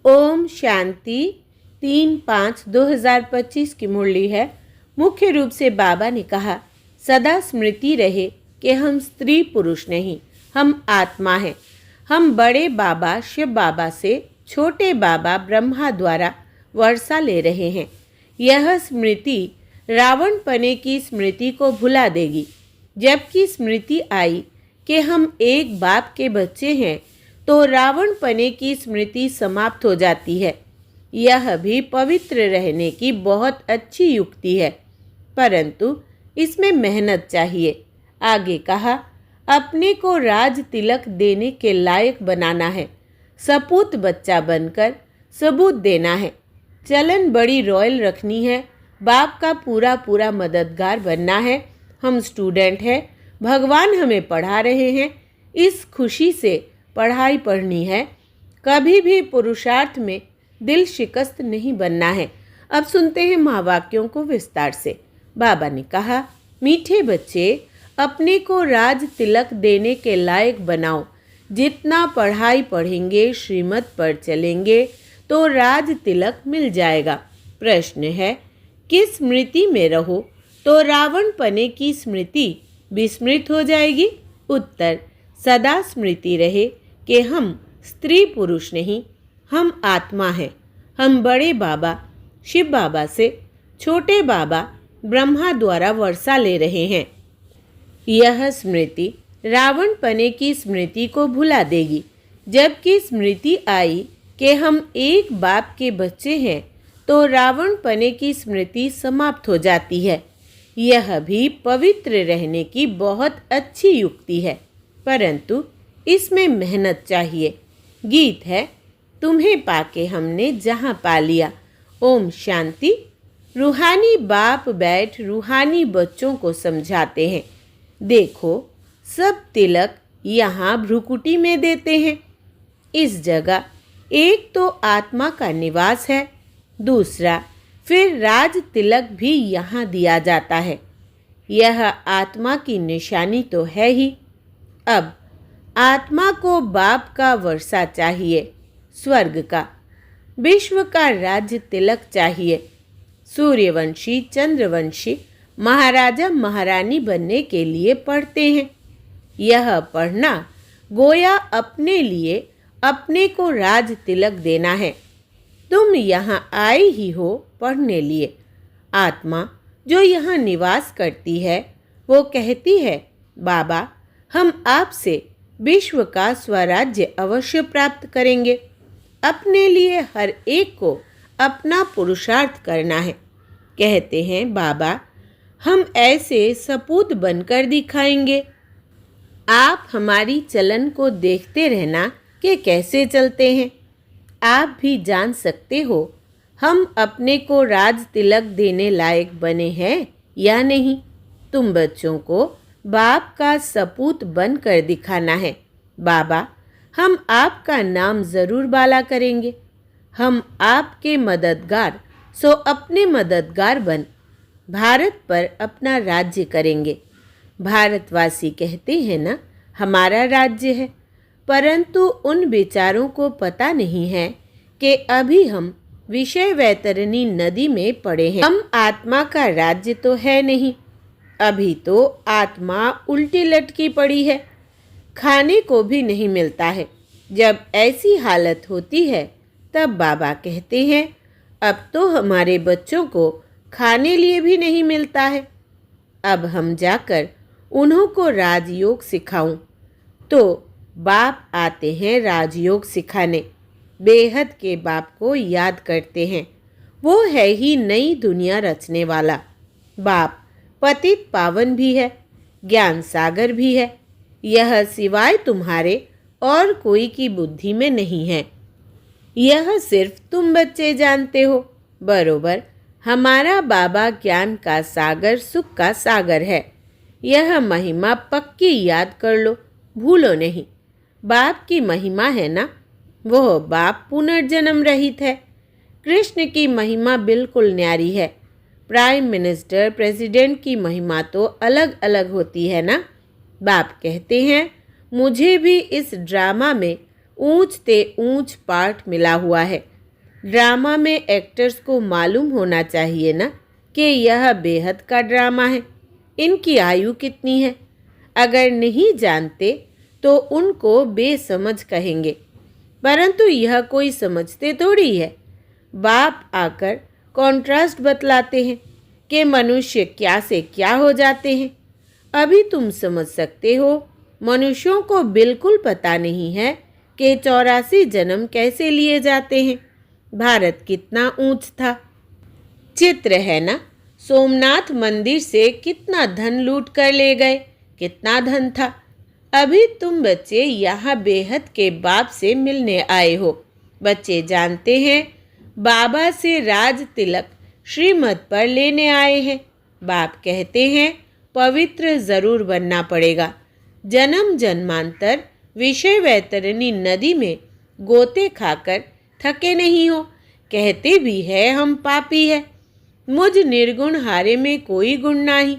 ओम शांति 3/5/2025 की मुरली है। मुख्य रूप से बाबा ने कहा, सदा स्मृति रहे कि हम स्त्री पुरुष नहीं, हम आत्मा हैं। हम बड़े बाबा शिव बाबा से छोटे बाबा ब्रह्मा द्वारा वर्षा ले रहे हैं। यह स्मृति रावण पने की स्मृति को भुला देगी। जबकि स्मृति आई कि हम एक बाप के बच्चे हैं तो रावण पने की स्मृति समाप्त हो जाती है। यह भी पवित्र रहने की बहुत अच्छी युक्ति है, परंतु इसमें मेहनत चाहिए। आगे कहा, अपने को राज तिलक देने के लायक बनाना है, सपूत बच्चा बनकर सबूत देना है। चलन बड़ी रॉयल रखनी है, बाप का पूरा पूरा मददगार बनना है। हम स्टूडेंट हैं, भगवान हमें पढ़ा रहे हैं, इस खुशी से पढ़ाई पढ़नी है। कभी भी पुरुषार्थ में दिल शिकस्त नहीं बनना है। अब सुनते हैं महावाक्यों को विस्तार से। बाबा ने कहा, मीठे बच्चे, अपने को राज तिलक देने के लायक बनाओ। जितना पढ़ाई पढ़ेंगे, श्रीमत पर चलेंगे तो राज तिलक मिल जाएगा। प्रश्न है, किस स्मृति में रहो तो रावण पने की स्मृति विस्मृत हो जाएगी? उत्तर, सदा स्मृति रहे कि हम स्त्री पुरुष नहीं, हम आत्मा हैं। हम बड़े बाबा शिव बाबा से छोटे बाबा ब्रह्मा द्वारा वर्षा ले रहे हैं। यह स्मृति रावण पने की स्मृति को भुला देगी। जबकि स्मृति आई कि हम एक बाप के बच्चे हैं तो रावण पने की स्मृति समाप्त हो जाती है। यह भी पवित्र रहने की बहुत अच्छी युक्ति है, परंतु इसमें मेहनत चाहिए। गीत है, तुम्हें पाके हमने जहाँ पा लिया। ओम शांति। रूहानी बाप बैठ रूहानी बच्चों को समझाते हैं। देखो, सब तिलक यहाँ भ्रुकुटी में देते हैं। इस जगह एक तो आत्मा का निवास है, दूसरा फिर राज तिलक भी यहाँ दिया जाता है। यह आत्मा की निशानी तो है ही। अब आत्मा को बाप का वर्षा चाहिए, स्वर्ग का, विश्व का राज्य तिलक चाहिए। सूर्यवंशी चंद्रवंशी महाराजा महारानी बनने के लिए पढ़ते हैं। यह पढ़ना गोया अपने लिए अपने को राज तिलक देना है। तुम यहाँ आए ही हो पढ़ने लिए। आत्मा जो यहाँ निवास करती है वो कहती है, बाबा, हम आपसे विश्व का स्वराज्य अवश्य प्राप्त करेंगे। अपने लिए हर एक को अपना पुरुषार्थ करना है। कहते हैं, बाबा, हम ऐसे सपूत बनकर दिखाएंगे। आप हमारी चलन को देखते रहना कि कैसे चलते हैं। आप भी जान सकते हो हम अपने को राज तिलक देने लायक बने हैं या नहीं। तुम बच्चों को बाप का सपूत बनकर दिखाना है। बाबा, हम आपका नाम ज़रूर बाला करेंगे। हम आपके मददगार, सो अपने मददगार बन भारत पर अपना राज्य करेंगे। भारतवासी कहते हैं ना, हमारा राज्य है, परंतु उन बेचारों को पता नहीं है कि अभी हम विषय वैतरणी नदी में पड़े हैं। हम आत्मा का राज्य तो है नहीं। अभी तो आत्मा उल्टी लटकी पड़ी है, खाने को भी नहीं मिलता है। जब ऐसी हालत होती है तब बाबा कहते हैं, अब तो हमारे बच्चों को खाने लिए भी नहीं मिलता है। अब हम जाकर उन्हों को राजयोग सिखाऊं। तो बाप आते हैं राजयोग सिखाने। बेहद के बाप को याद करते हैं। वो है ही नई दुनिया रचने वाला। बाप पतित पावन भी है, ज्ञान सागर भी है। यह सिवाय तुम्हारे और कोई की बुद्धि में नहीं है। यह सिर्फ तुम बच्चे जानते हो। बरोबर, हमारा बाबा ज्ञान का सागर, सुख का सागर है। यह महिमा पक्की याद कर लो, भूलो नहीं। बाप की महिमा है ना, वह बाप पुनर्जन्म रहित है। कृष्ण की महिमा बिल्कुल न्यारी है। प्राइम मिनिस्टर, प्रेसिडेंट की महिमा तो अलग अलग होती है ना। बाप कहते हैं, मुझे भी इस ड्रामा में ऊंच ते ऊंच पार्ट मिला हुआ है। ड्रामा में एक्टर्स को मालूम होना चाहिए ना कि यह बेहद का ड्रामा है। इनकी आयु कितनी है? अगर नहीं जानते तो उनको बेसमझ कहेंगे, परंतु यह कोई समझते थोड़ी है। बाप आकर कॉन्ट्रास्ट बतलाते हैं कि मनुष्य क्या से क्या हो जाते हैं। अभी तुम समझ सकते हो, मनुष्यों को बिल्कुल पता नहीं है कि 84 जन्म कैसे लिए जाते हैं। भारत कितना ऊंच था। चित्र है ना, सोमनाथ मंदिर से कितना धन लूट कर ले गए, कितना धन था। अभी तुम बच्चे यहाँ बेहद के बाप से मिलने आए हो। बच्चे जानते हैं बाबा से राज तिलक श्रीमत पर लेने आए हैं। बाप कहते हैं पवित्र जरूर बनना पड़ेगा। जन्म जन्मांतर विषय वैतरणी नदी में गोते खाकर थके नहीं हो। कहते भी है हम पापी है। मुझ निर्गुण हारे में कोई गुण नहीं,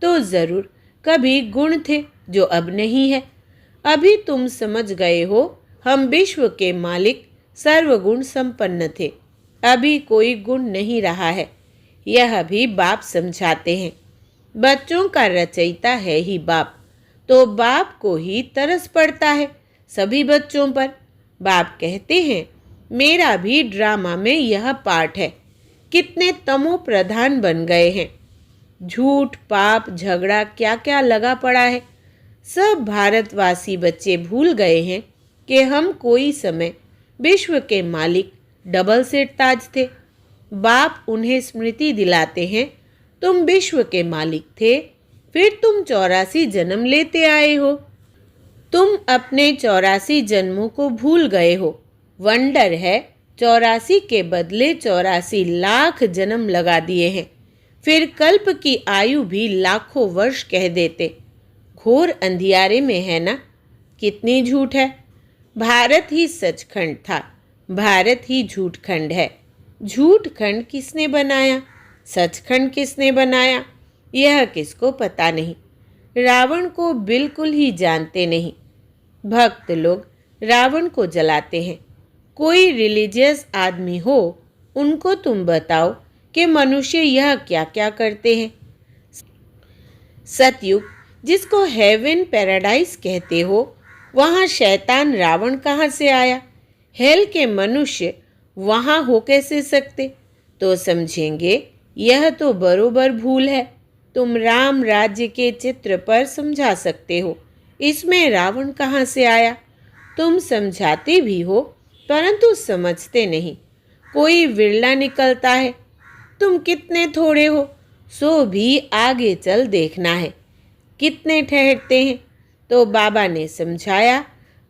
तो जरूर कभी गुण थे जो अब नहीं है। अभी तुम समझ गए हो, हम विश्व के मालिक सर्वगुण संपन्न थे। अभी कोई गुण नहीं रहा है। यह भी बाप समझाते हैं। बच्चों का रचयिता है ही बाप, तो बाप को ही तरस पड़ता है सभी बच्चों पर। बाप कहते हैं मेरा भी ड्रामा में यह पार्ट है। कितने तमो प्रधान बन गए हैं। झूठ, पाप, झगड़ा क्या क्या लगा पड़ा है। सब भारतवासी बच्चे भूल गए हैं कि हम कोई समय विश्व के मालिक डबल सेट ताज थे। बाप उन्हें स्मृति दिलाते हैं तुम विश्व के मालिक थे, फिर तुम 84 जन्म लेते आए हो। तुम अपने 84 जन्मों को भूल गए हो। वंडर है 84 के बदले 84 लाख जन्म लगा दिए हैं। फिर कल्प की आयु भी लाखों वर्ष कह देते। घोर अंधियारे में है ना। कितनी झूठ है। भारत ही सचखंड था, भारत ही झूठखंड है। झूठखंड किसने बनाया, सचखंड किसने बनाया, यह किसको पता नहीं। रावण को बिल्कुल ही जानते नहीं। भक्त लोग रावण को जलाते हैं। कोई रिलीजियस आदमी हो, उनको तुम बताओ कि मनुष्य यह क्या क्या करते हैं। सतयुग जिसको हेवन पैराडाइज कहते हो, वहाँ शैतान रावण कहाँ से आया? हेल के मनुष्य वहाँ हो कैसे सकते? तो समझेंगे यह तो बरोबर भूल है। तुम राम राज्य के चित्र पर समझा सकते हो, इसमें रावण कहाँ से आया? तुम समझाते भी हो, परंतु समझते नहीं। कोई विरला निकलता है। तुम कितने थोड़े हो, सो भी आगे चल देखना है। कितने ठहरते हैं। तो बाबा ने समझाया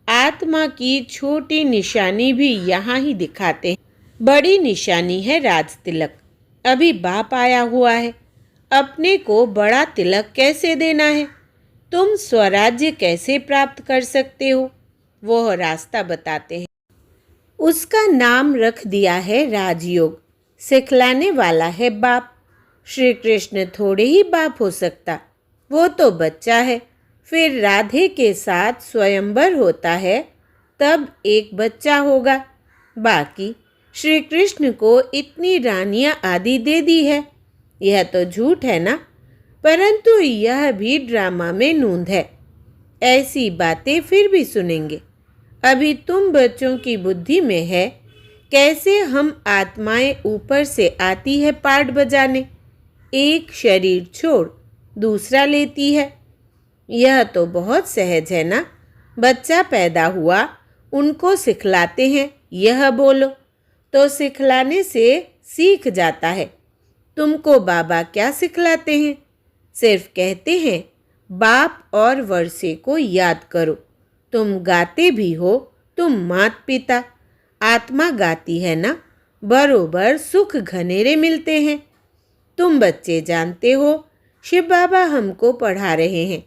आत्मा की छोटी निशानी भी यहाँ ही दिखाते हैं। बड़ी निशानी है राज तिलक। अभी बाप आया हुआ है। अपने को बड़ा तिलक कैसे देना है, तुम स्वराज्य कैसे प्राप्त कर सकते हो, वह रास्ता बताते हैं। उसका नाम रख दिया है राजयोग। सिखलाने वाला है बाप। श्री कृष्ण थोड़े ही बाप हो सकता, वो तो बच्चा है। फिर राधे के साथ स्वयंवर होता है, तब एक बच्चा होगा। बाकी श्री कृष्ण को इतनी रानियां आदि दे दी है। यह तो झूठ है ना, परंतु यह भी ड्रामा में नूंद है। ऐसी बातें फिर भी सुनेंगे। अभी तुम बच्चों की बुद्धि में है कैसे हम आत्माएं ऊपर से आती है पार्ट बजाने, एक शरीर छोड़ दूसरा लेती है। यह तो बहुत सहज है ना। बच्चा पैदा हुआ, उनको सिखलाते हैं यह बोलो, तो सिखलाने से सीख जाता है। तुमको बाबा क्या सिखलाते हैं? सिर्फ कहते हैं बाप और वर्षे को याद करो। तुम गाते भी हो, तुम मात पिता, आत्मा गाती है ना, बरोबर सुख घनेरे मिलते हैं। तुम बच्चे जानते हो शिव बाबा हमको पढ़ा रहे हैं।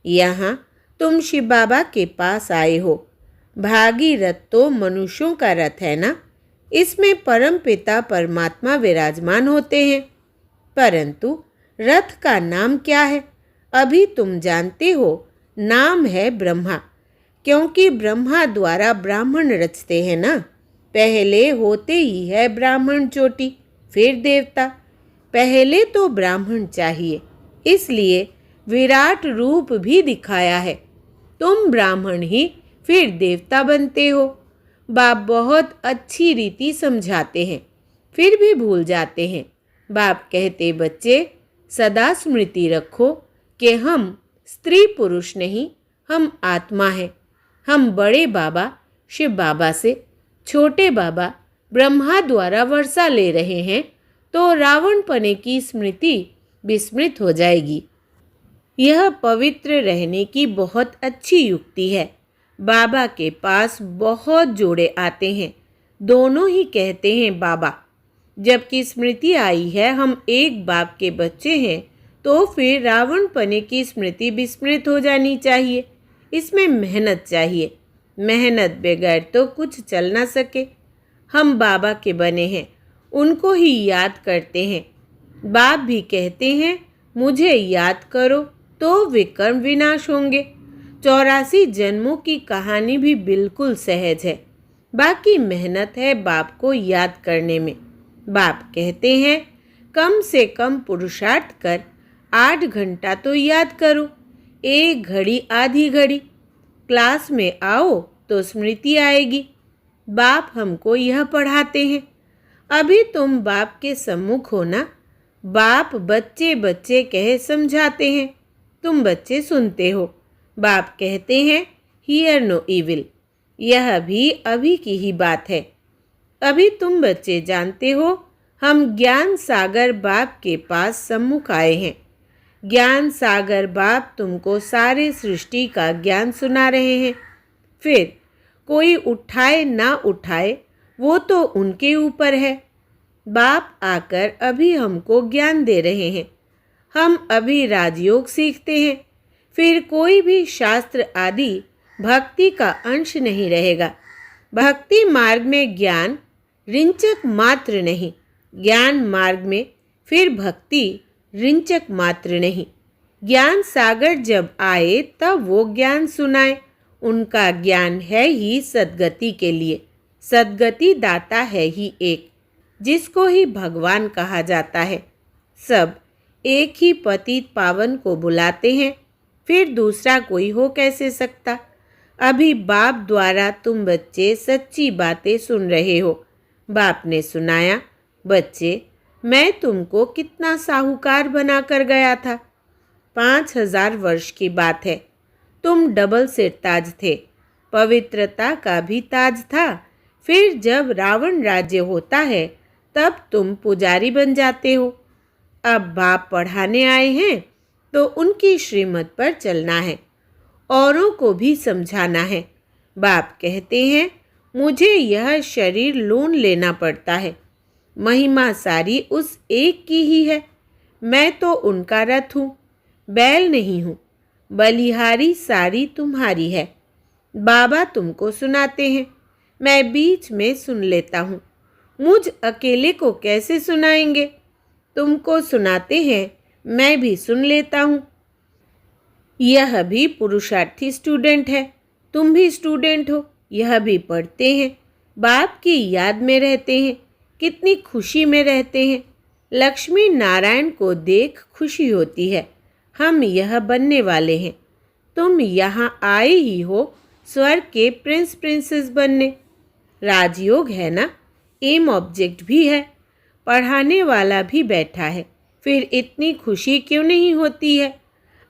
यहाँ तुम शिव बाबा के पास आए हो। भागीरथ तो मनुष्यों का रथ है ना, इसमें परम पिता परमात्मा विराजमान होते हैं। परंतु रथ का नाम क्या है? अभी तुम जानते हो, नाम है ब्रह्मा, क्योंकि ब्रह्मा द्वारा ब्राह्मण रचते हैं ना। पहले होते ही है ब्राह्मण चोटी, फिर देवता। पहले तो ब्राह्मण चाहिए, इसलिए विराट रूप भी दिखाया है। तुम ब्राह्मण ही फिर देवता बनते हो। बाप बहुत अच्छी रीति समझाते हैं, फिर भी भूल जाते हैं। बाप कहते, बच्चे सदा स्मृति रखो कि हम स्त्री पुरुष नहीं, हम आत्मा हैं। हम बड़े बाबा शिव बाबा से, छोटे बाबा ब्रह्मा द्वारा वर्षा ले रहे हैं, तो रावण पने की स्मृति विस्मृत हो जाएगी। यह पवित्र रहने की बहुत अच्छी युक्ति है। बाबा के पास बहुत जोड़े आते हैं, दोनों ही कहते हैं बाबा। जबकि स्मृति आई है हम एक बाप के बच्चे हैं, तो फिर रावण पने की स्मृति विस्मृत हो जानी चाहिए। इसमें मेहनत चाहिए, मेहनत बगैर तो कुछ चल ना सके। हम बाबा के बने हैं, उनको ही याद करते हैं। बाप भी कहते हैं, मुझे याद करो तो विकर्म विनाश होंगे। 84 जन्मों की कहानी भी बिल्कुल सहज है, बाकी मेहनत है बाप को याद करने में। बाप कहते हैं, कम से कम पुरुषार्थ कर 8 घंटा तो याद करो, 1 घड़ी आधी घड़ी। क्लास में आओ तो स्मृति आएगी। बाप हमको यह पढ़ाते हैं। अभी तुम बाप के सम्मुख हो ना, बाप बच्चे बच्चे कहे समझाते हैं, तुम बच्चे सुनते हो। बाप कहते हैं, हियर नो इविल। यह भी अभी की ही बात है। अभी तुम बच्चे जानते हो, हम ज्ञान सागर बाप के पास सम्मुख आए हैं। ज्ञान सागर बाप तुमको सारे सृष्टि का ज्ञान सुना रहे हैं। फिर कोई उठाए ना उठाए वो तो उनके ऊपर है। बाप आकर अभी हमको ज्ञान दे रहे हैं। हम अभी राजयोग सीखते हैं। फिर कोई भी शास्त्र आदि भक्ति का अंश नहीं रहेगा। भक्ति मार्ग में ज्ञान रिंचक मात्र नहीं, ज्ञान मार्ग में फिर भक्ति रिंचक मात्र नहीं। ज्ञान सागर जब आए तब वो ज्ञान सुनाए। उनका ज्ञान है ही सद्गति के लिए। सद्गति दाता है ही एक, जिसको ही भगवान कहा जाता है। सब एक ही पतित पावन को बुलाते हैं, फिर दूसरा कोई हो कैसे सकता। अभी बाप द्वारा तुम बच्चे सच्ची बातें सुन रहे हो। बाप ने सुनाया, बच्चे मैं तुमको कितना साहूकार बनाकर गया था। 5000 वर्ष की बात है। तुम डबल सिर ताज थे, पवित्रता का भी ताज था। फिर जब रावण राज्य होता है तब तुम पुजारी बन जाते हो। अब बाप पढ़ाने आए हैं तो उनकी श्रीमत पर चलना है, औरों को भी समझाना है। बाप कहते हैं, मुझे यह शरीर लोन लेना पड़ता है। महिमा सारी उस एक की ही है। मैं तो उनका रथ हूँ, बैल नहीं हूँ। बलिहारी सारी तुम्हारी है। बाबा तुमको सुनाते हैं, मैं बीच में सुन लेता हूँ। मुझ अकेले को कैसे सुनाएंगे? तुमको सुनाते हैं, मैं भी सुन लेता हूँ। यह भी पुरुषार्थी स्टूडेंट है, तुम भी स्टूडेंट हो। यह भी पढ़ते हैं, बाप की याद में रहते हैं, कितनी खुशी में रहते हैं। लक्ष्मी नारायण को देख खुशी होती है। हम यह बनने वाले हैं। तुम यहाँ आए ही हो स्वर्ग के प्रिंस प्रिंसेस बनने। राजयोग है ना, एम ऑब्जेक्ट भी है, पढ़ाने वाला भी बैठा है। फिर इतनी खुशी क्यों नहीं होती है?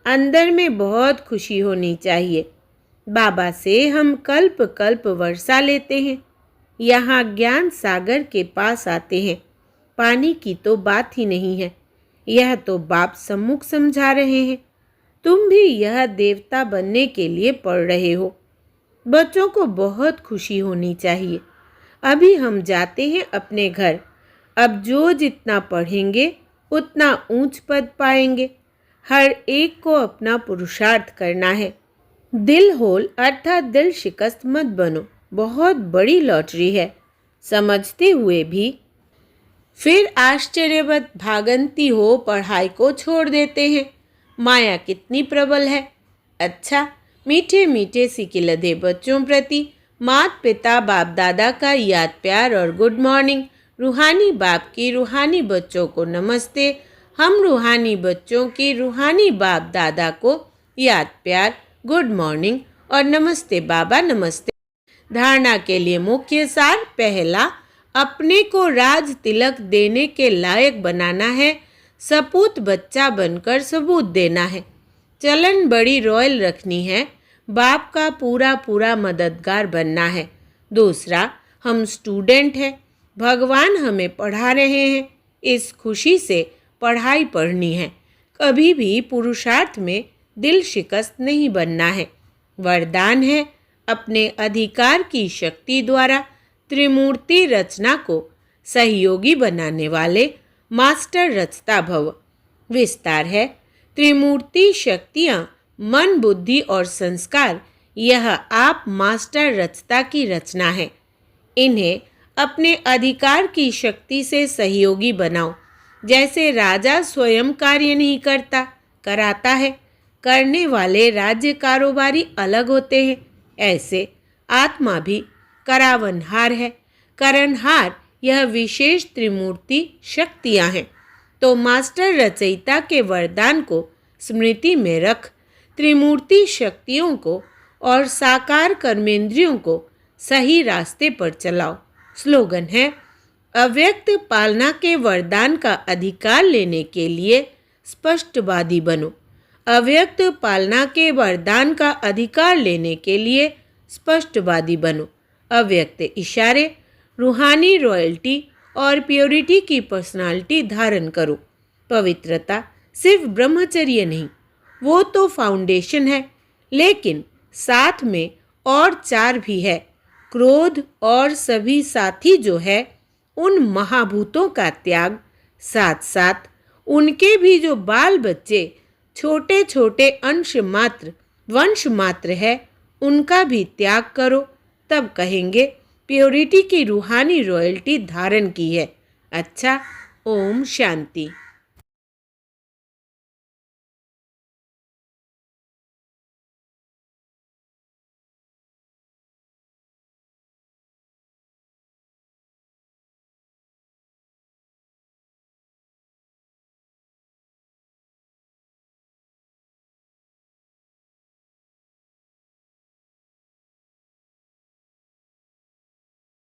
अंदर में बहुत खुशी होनी चाहिए। बाबा से हम कल्प कल्प वर्षा लेते हैं। यहाँ ज्ञान सागर के पास आते हैं। पानी की तो बात ही नहीं है। यह तो बाप सम्मुख समझा रहे हैं। तुम भी यह देवता बनने के लिए पढ़ रहे हो। बच्चों को बहुत खुशी होनी चाहिए। अभी हम जाते हैं अपने घर। अब जो जितना पढ़ेंगे उतना ऊंच पद पाएंगे। हर एक को अपना पुरुषार्थ करना है। दिल होल अर्थात दिल शिकस्त मत बनो। बहुत बड़ी लॉटरी है, समझते हुए भी फिर आश्चर्यवत भागंती हो पढ़ाई को छोड़ देते हैं। माया कितनी प्रबल है। अच्छा, मीठे मीठे सिकिलधे बच्चों प्रति माता पिता बाप दादा का याद प्यार और गुड मॉर्निंग। रूहानी बाप की रूहानी बच्चों को नमस्ते। हम रूहानी बच्चों की रूहानी बाप दादा को याद प्यार, गुड मॉर्निंग और नमस्ते बाबा नमस्ते। धारणा के लिए मुख्य सार। पहला, अपने को राज तिलक देने के लायक बनाना है। सपूत बच्चा बनकर सबूत देना है। चलन बड़ी रॉयल रखनी है। बाप का पूरा पूरा मददगार बनना है। दूसरा, हम स्टूडेंट हैं, भगवान हमें पढ़ा रहे हैं, इस खुशी से पढ़ाई पढ़नी है। कभी भी पुरुषार्थ में दिल शिकस्त नहीं बनना है। वरदान है, अपने अधिकार की शक्ति द्वारा त्रिमूर्ति रचना को सहयोगी बनाने वाले मास्टर रचता भव। विस्तार है, त्रिमूर्ति शक्तियाँ मन, बुद्धि और संस्कार, यह आप मास्टर रचता की रचना है। इन्हें अपने अधिकार की शक्ति से सहयोगी बनाओ। जैसे राजा स्वयं कार्य नहीं करता, कराता है। करने वाले राज्य कारोबारी अलग होते हैं, ऐसे आत्मा भी करावनहार है। करनहार यह विशेष त्रिमूर्ति शक्तियाँ हैं। तो मास्टर रचयिता के वरदान को स्मृति में रख त्रिमूर्ति शक्तियों को और साकार कर्मेंद्रियों को सही रास्ते पर चलाओ। स्लोगन है, अव्यक्त पालना के वरदान का अधिकार लेने के लिए स्पष्टवादी बनो। अव्यक्त पालना के वरदान का अधिकार लेने के लिए स्पष्टवादी बनो। अव्यक्त इशारे, रूहानी रॉयल्टी और प्योरिटी की पर्सनालिटी धारण करो। पवित्रता सिर्फ ब्रह्मचर्य नहीं, वो तो फाउंडेशन है, लेकिन साथ में और 4 भी है। क्रोध और सभी साथी जो है, उन महाभूतों का त्याग, साथ साथ उनके भी जो बाल बच्चे छोटे छोटे अंश मात्र वंश मात्र है, उनका भी त्याग करो। तब कहेंगे प्योरिटी की रूहानी रॉयल्टी धारण की है। अच्छा, ओम शांति।